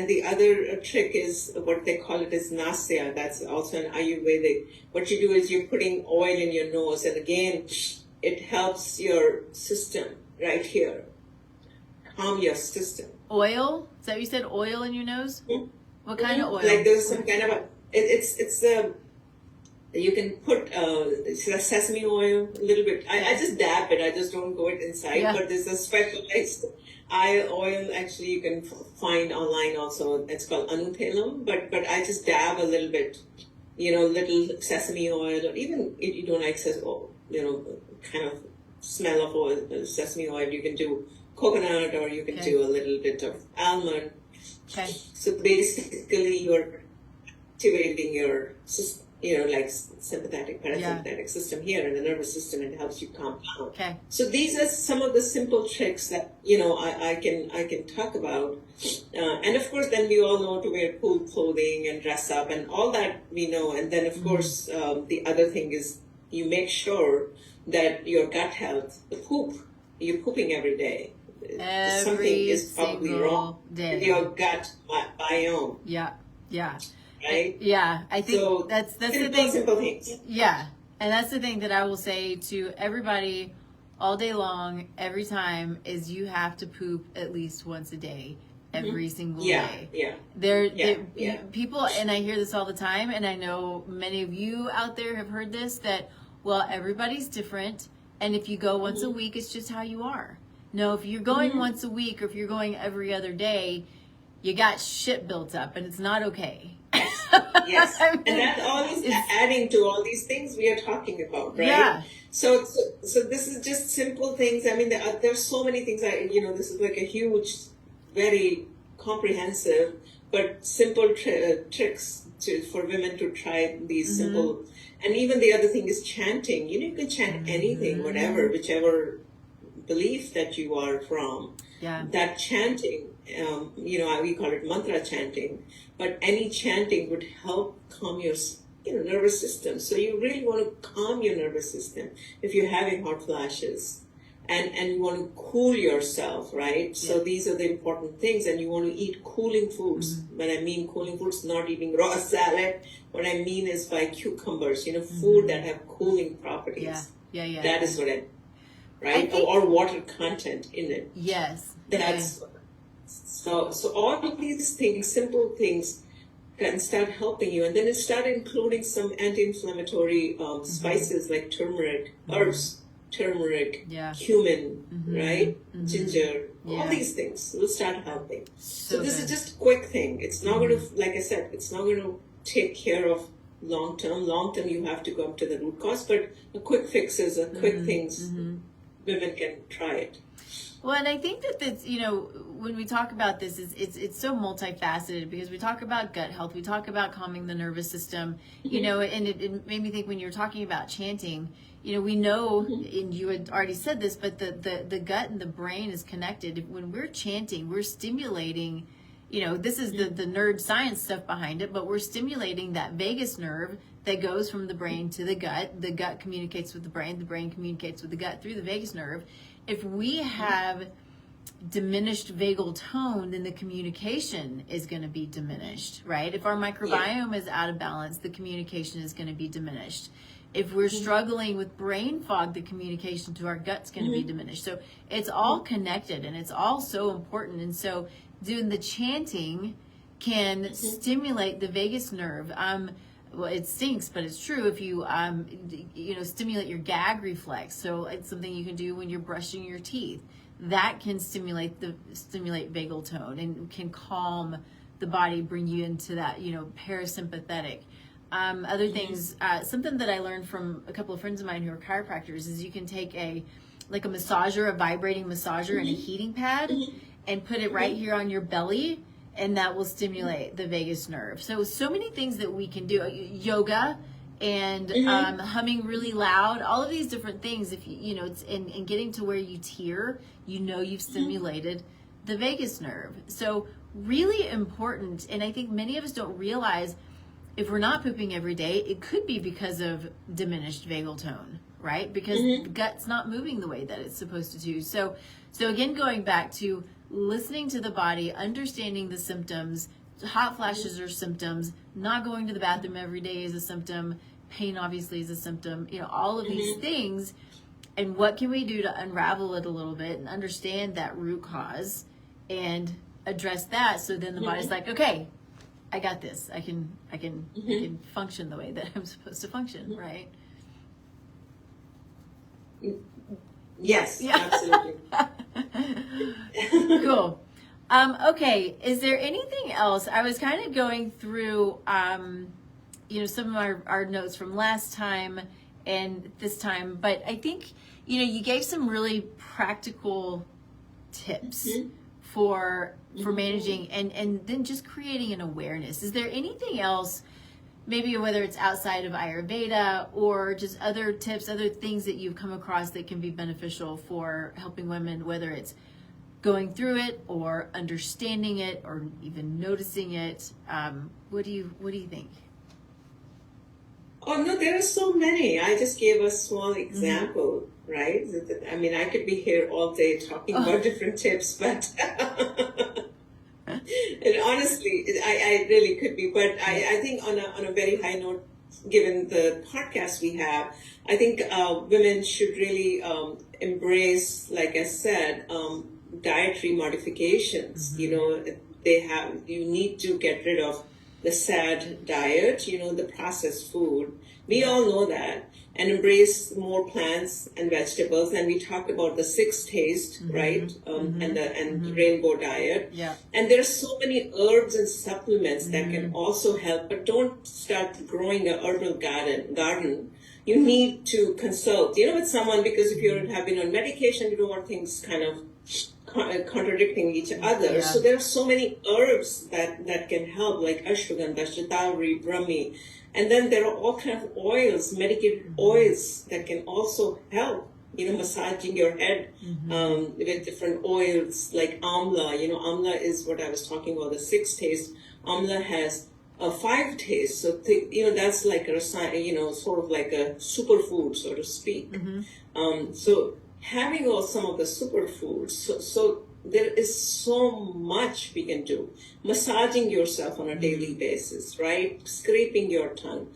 the other trick is what they call it is nasya. That's also an Ayurvedic. What you do is you're putting oil in your nose, and again, it helps your system right here. Calm your system. Oil? Is that what you said? Oil in your nose? What kind of oil? Like there's some kind of it's you can put sesame oil a little bit. I just dab it. I just don't go it inside. But there's a specialized oil actually you can find online also. It's called anutelam. But I just dab a little bit, little sesame oil, or even if you don't like kind of smell of oil, sesame oil, you can do coconut, or you can do a little bit of almond. Okay. So basically you're activating your system, like sympathetic, parasympathetic system here in the nervous system, and helps you calm down. Okay. So these are some of the simple tricks that, I can talk about. And of course, then we all know to wear cool clothing and dress up and all that we know. And then of course, the other thing is you make sure that your gut health, you're pooping every day. Something is probably wrong with your gut biome. Yeah. Right? Yeah, I think so that's the thing. Simple things. Yeah, and that's the thing that I will say to everybody all day long, every time, is you have to poop at least once a day, every single day. People, and I hear this all the time, and I know many of you out there have heard this, that, well, everybody's different, and if you go once a week, it's just how you are. No, if you're going once a week, or if you're going every other day, you got shit built up, and it's not okay. Yes, and that all is adding to all these things we are talking about, right? Yeah. So this is just simple things. I mean, there's so many things. This is like a huge, very comprehensive, but simple tricks for women to try these simple. And even the other thing is chanting. You can chant anything, whatever, whichever belief that you are from. Yeah. That chanting, we call it mantra chanting, but any chanting would help calm your, nervous system. So you really want to calm your nervous system if you're having hot flashes, and you want to cool yourself, right? Yeah. So these are the important things, and you want to eat cooling foods. When I mean cooling foods, not eating raw salad. What I mean is by cucumbers, food that have cooling properties. Yeah. That is what right? Or water content in it. Yes. That's so all of these things, simple things, can start helping you. And then it started including some anti-inflammatory spices like turmeric, herbs, turmeric, cumin, right? Ginger, all these things will start helping. So this is just a quick thing. It's not going to, like I said, it's not going to take care of long term. Long term, you have to go up to the root cause, but the quick fixes or quick things, women can try it. Well, and I think that that's, when we talk about this, it's so multifaceted, because we talk about gut health, we talk about calming the nervous system, and it made me think when you're talking about chanting, we know, and you had already said this, but the gut and the brain is connected. When we're chanting, we're stimulating, this is the nerd science stuff behind it, but we're stimulating that vagus nerve that goes from the brain to the gut communicates with the brain communicates with the gut through the vagus nerve. If we have diminished vagal tone, then the communication is going to be diminished, right? If our microbiome is out of balance, the communication is going to be diminished. If we're struggling with brain fog, the communication to our gut's going to be diminished. So it's all connected, and it's all so important. And so doing the chanting can stimulate the vagus nerve. Well, it stinks, but it's true. If you, stimulate your gag reflex. So it's something you can do when you're brushing your teeth. That can stimulate vagal tone and can calm the body, bring you into that, parasympathetic. Other things, something that I learned from a couple of friends of mine who are chiropractors is you can take a massager, a vibrating massager and a heating pad and put it right here on your belly, and that will stimulate the vagus nerve. So many things that we can do. Yoga and humming really loud, all of these different things. If it's in getting to where you tear, you've stimulated the vagus nerve. So really important. And I think many of us don't realize, if we're not pooping every day, it could be because of diminished vagal tone, right? Because the gut's not moving the way that it's supposed to do. So again, going back to listening to the body, understanding the symptoms. Hot flashes are symptoms. Not going to the bathroom every day is a symptom. Pain obviously is a symptom. All of these things. And what can we do to unravel it a little bit and understand that root cause and address that? So then the body's like, okay, I got this. I can function the way that I'm supposed to function, right? Yes, absolutely. Cool. Okay, is there anything else? I was kind of going through, some of our notes from last time and this time, but I think, you gave some really practical tips for managing and then just creating an awareness. Is there anything else, maybe whether it's outside of Ayurveda or just other tips, other things that you've come across that can be beneficial for helping women, whether it's going through it or understanding it or even noticing it? What do you think? Oh no, there are so many. I just gave a small example, right? I mean, I could be here all day talking about different tips, but and honestly, I really could be. But I think on a very high note, given the podcast we have, I think women should really embrace, like I said, dietary modifications. You need to get rid of the SAD diet, the processed food. We all know that, and embrace more plants and vegetables. And we talked about the 6 taste, right? And rainbow diet. Yeah. And there are so many herbs and supplements that can also help, but don't start growing a herbal garden. You need to consult, with someone, because if you have been on medication, you don't want things kind of contradicting each other. Yeah. So there are so many herbs that can help, like ashwagandha, shatavari, brahmi. And then there are all kinds of oils, medicated oils that can also help, massaging your head with different oils like amla. Amla is what I was talking about, the 6 taste. Amla has 5 tastes. So, that's like a, sort of like a superfood, so to speak. So having some of the superfoods, so there is so much we can do. Massaging yourself on a daily basis, right? Scraping your tongue,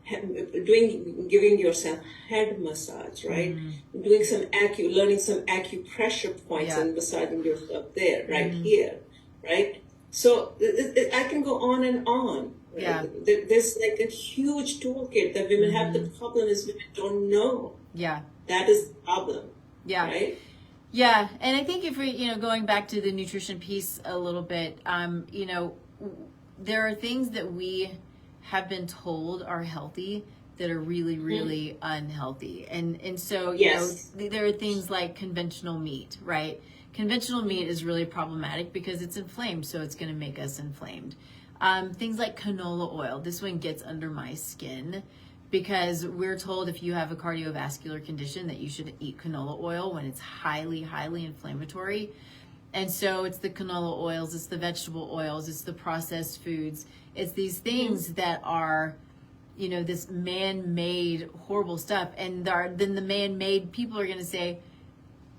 giving yourself head massage, right? Doing learning some acupressure points and massaging yourself there, right here, right? So I can go on and on, Yeah. There's like a huge toolkit that women have. The problem is women don't know. Yeah. That is the problem. Yeah. Right? Yeah. And I think if we, going back to the nutrition piece a little bit, there are things that we have been told are healthy that are really, really unhealthy. And so, there are things like conventional meat, right? Conventional meat is really problematic because it's inflamed, so it's going to make us inflamed. Things like canola oil, this one gets under my skin because we're told if you have a cardiovascular condition that you should eat canola oil when it's highly, highly inflammatory. And so it's the canola oils, it's the vegetable oils, it's the processed foods. It's these things that are, this man-made horrible stuff. And then the man-made people are going to say,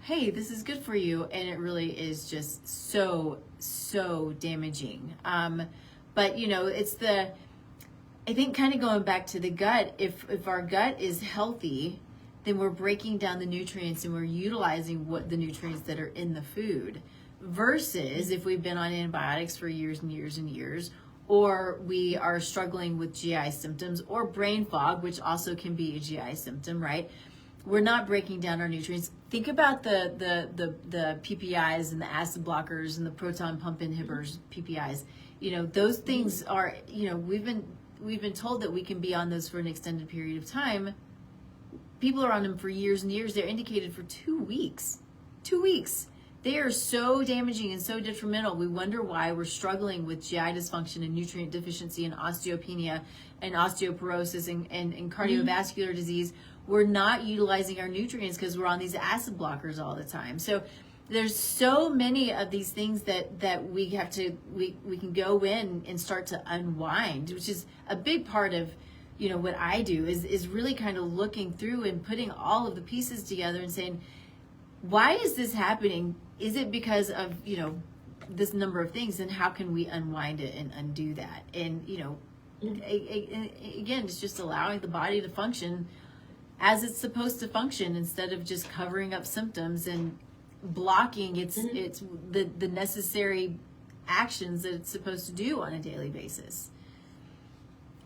hey, this is good for you. And it really is just so, so damaging. But, it's I think kind of going back to the gut, if our gut is healthy, then we're breaking down the nutrients and we're utilizing the nutrients that are in the food. Versus if we've been on antibiotics for years and years and years, or we are struggling with GI symptoms or brain fog, which also can be a GI symptom, right? We're not breaking down our nutrients. Think about the PPIs and the acid blockers and the proton pump inhibitors, PPIs. Those things are, we've been told that we can be on those for an extended period of time. People are on them for years and years. They're indicated for 2 weeks. 2 weeks. They are so damaging and so detrimental. We wonder why we're struggling with GI dysfunction and nutrient deficiency and osteopenia and osteoporosis and cardiovascular disease. We're not utilizing our nutrients because we're on these acid blockers all the time. So there's so many of these things that we have to, we can go in and start to unwind, which is a big part of, what I do is really kind of looking through and putting all of the pieces together and saying, why is this happening? Is it because of, this number of things, and how can we unwind it and undo that? And, again, it's just allowing the body to function as it's supposed to function instead of just covering up symptoms and blocking it's the necessary actions that it's supposed to do on a daily basis.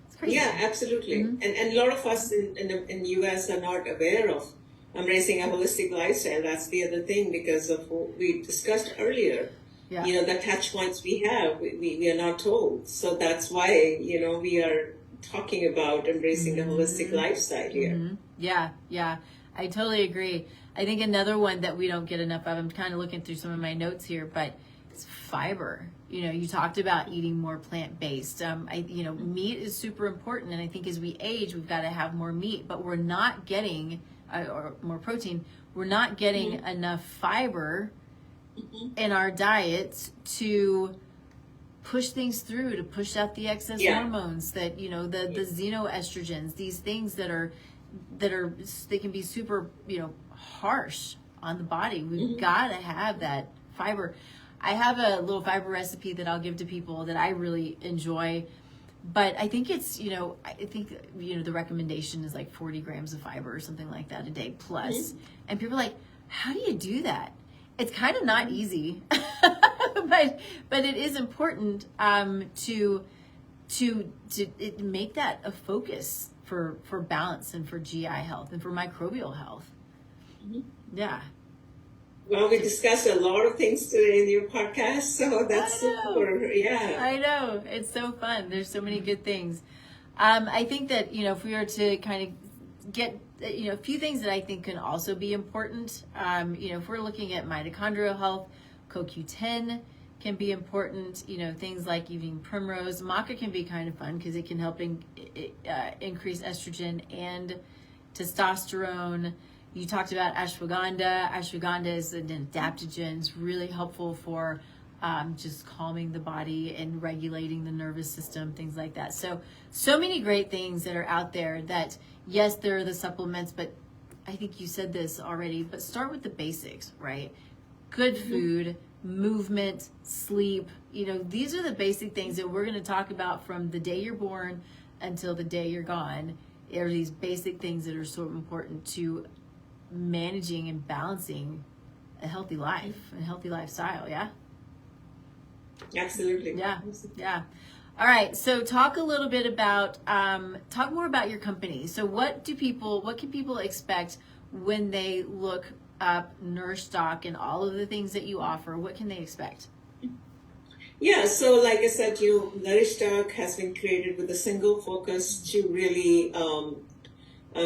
It's crazy. Yeah, absolutely. And a lot of us in US are not aware of embracing a holistic lifestyle. That's the other thing, because of what we discussed earlier. Yeah. The touch points we have, we are not told. So that's why, we are talking about embracing a holistic lifestyle here. Yeah, I totally agree. I think another one that we don't get enough of, I'm kind of looking through some of my notes here, but it's fiber. You talked about eating more plant-based. Meat is super important, and I think as we age, we've got to have more meat, but we're not getting, or more protein, we're not getting enough fiber in our diets to push things through, to push out the excess hormones that, the xenoestrogens, these things that are, they can be super, harsh on the body. We've got to have that fiber. I have a little fiber recipe that I'll give to people that I really enjoy, but I think it's, the recommendation is like 40 grams of fiber or something like that a day plus. And people are like, how do you do that? It's kind of not easy, but it is important to make that a focus for balance and for GI health and for microbial health. Yeah. Well, we discussed a lot of things today in your podcast, so that's super. Yeah. I know. It's so fun. There's so many good things. I think that, if we were to kind of get, a few things that I think can also be important, if we're looking at mitochondrial health, CoQ10 can be important, things like eating primrose. Maca can be kind of fun because it can help increase estrogen and testosterone. You talked about ashwagandha. Ashwagandha is an adaptogen. It's really helpful for just calming the body and regulating the nervous system, things like that. So many great things that are out there that, yes, there are the supplements, but I think you said this already, but start with the basics, right? Good food, movement, sleep. These are the basic things that we're going to talk about from the day you're born until the day you're gone. Are these basic things that are so important to managing and balancing a healthy life, a healthy lifestyle. Yeah. Absolutely. Yeah. All right. So talk a little bit about, talk more about your company. So what can people expect when they look up NourishDoc and all of the things that you offer? What can they expect? Yeah, so like I said, NourishDoc has been created with a single focus to really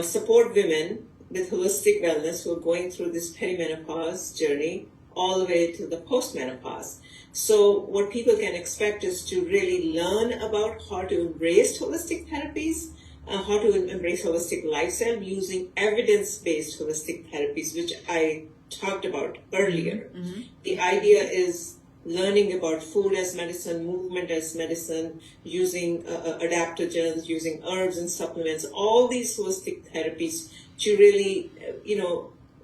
support women with holistic wellness who are going through this perimenopause journey all the way to the postmenopause. So what people can expect is to really learn about how to embrace holistic therapies, how to embrace holistic lifestyle using evidence-based holistic therapies, which I talked about earlier. Mm-hmm. The idea is learning about food as medicine, movement as medicine, using adaptogens, using herbs and supplements, all these holistic therapies to really,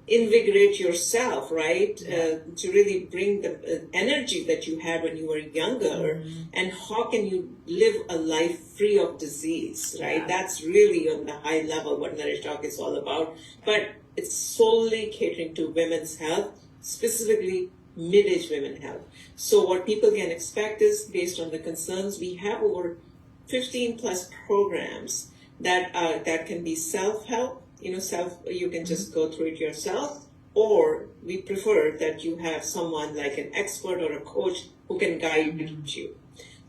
invigorate yourself, right? To really bring the energy that you had when you were younger, and how can you live a life free of disease, right? Yeah. That's really on the high level what NourishDoc is all about. But it's solely catering to women's health, specifically mid-age women health. So what people can expect is, based on the concerns, we have over 15 plus programs that can be self-help. You can just go through it yourself, or we prefer that you have someone like an expert or a coach who can guide you.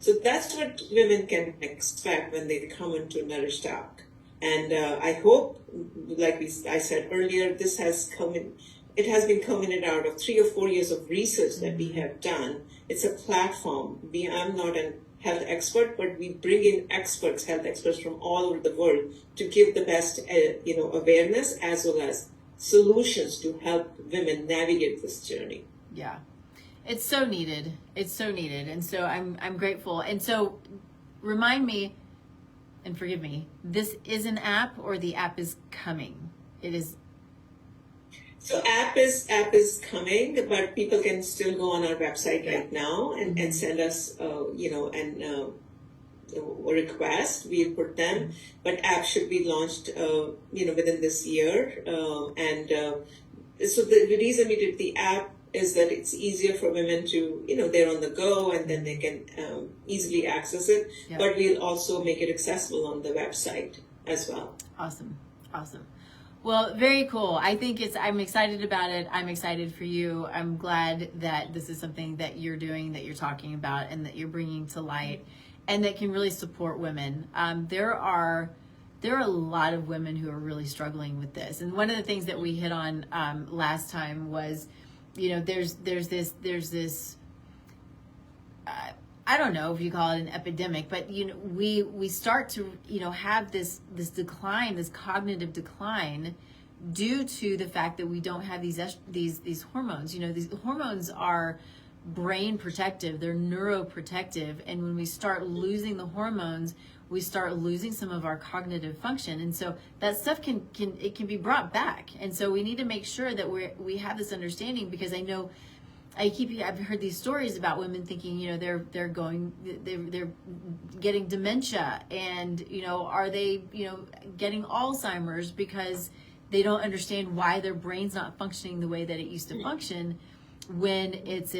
So that's what women can expect when they come into NourishDoc. And I hope, like I said earlier, this has come in. It has been culminated out of 3 or 4 years of research that we have done. It's a platform. I'm not a health expert, but we bring in health experts from all over the world to give the best, awareness as well as solutions to help women navigate this journey. Yeah, it's so needed. It's so needed, and so I'm grateful. And so, remind me, and forgive me. This is an app, or the app is coming. It is. So app is coming, but people can still go on our website right now and send us, a request. We'll put them, but app should be launched, within this year. So the reason we did the app is that it's easier for women to, they're on the go and then they can easily access it. Yeah. But we'll also make it accessible on the website as well. Awesome. Well, very cool. I'm excited about it. I'm excited for you. I'm glad that this is something that you're doing, that you're talking about, and that you're bringing to light, and that can really support women. There are a lot of women who are really struggling with this. And one of the things that we hit on last time was, there's this I don't know if you call it an epidemic, but we start to have this decline, this cognitive decline, due to the fact that we don't have these hormones. These hormones are brain protective, they're neuroprotective, and when we start losing the hormones, we start losing some of our cognitive function, and so that stuff can be brought back. And so we need to make sure that we have this understanding, because I know. I've heard these stories about women thinking, they're getting dementia, and are they getting Alzheimer's because they don't understand why their brain's not functioning the way that it used to function when it's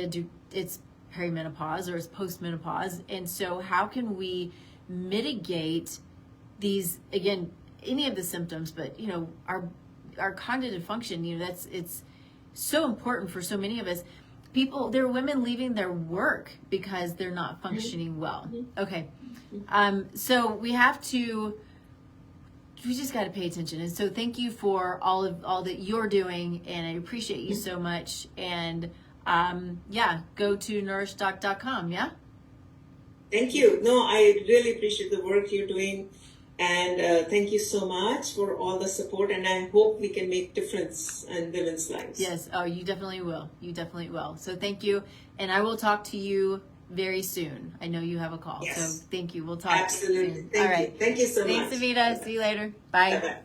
perimenopause or it's postmenopause. And so how can we mitigate these, again, any of the symptoms, but our cognitive function, it's so important for so many of us. There are women leaving their work because they're not functioning well. Okay. So we just got to pay attention. And so thank you for all that you're doing, and I appreciate you so much. And go to NourishDoc.com. Yeah. Thank you. No, I really appreciate the work you're doing. And thank you so much for all the support, and I hope we can make difference in women's lives. Yes. Oh, you definitely will. So thank you, and I will talk to you very soon. I know you have a call. Yes. So thank you. We'll talk. Absolutely. Soon. All right. Thank you so much. Thanks, Amita. See you later. Bye. Bye-bye.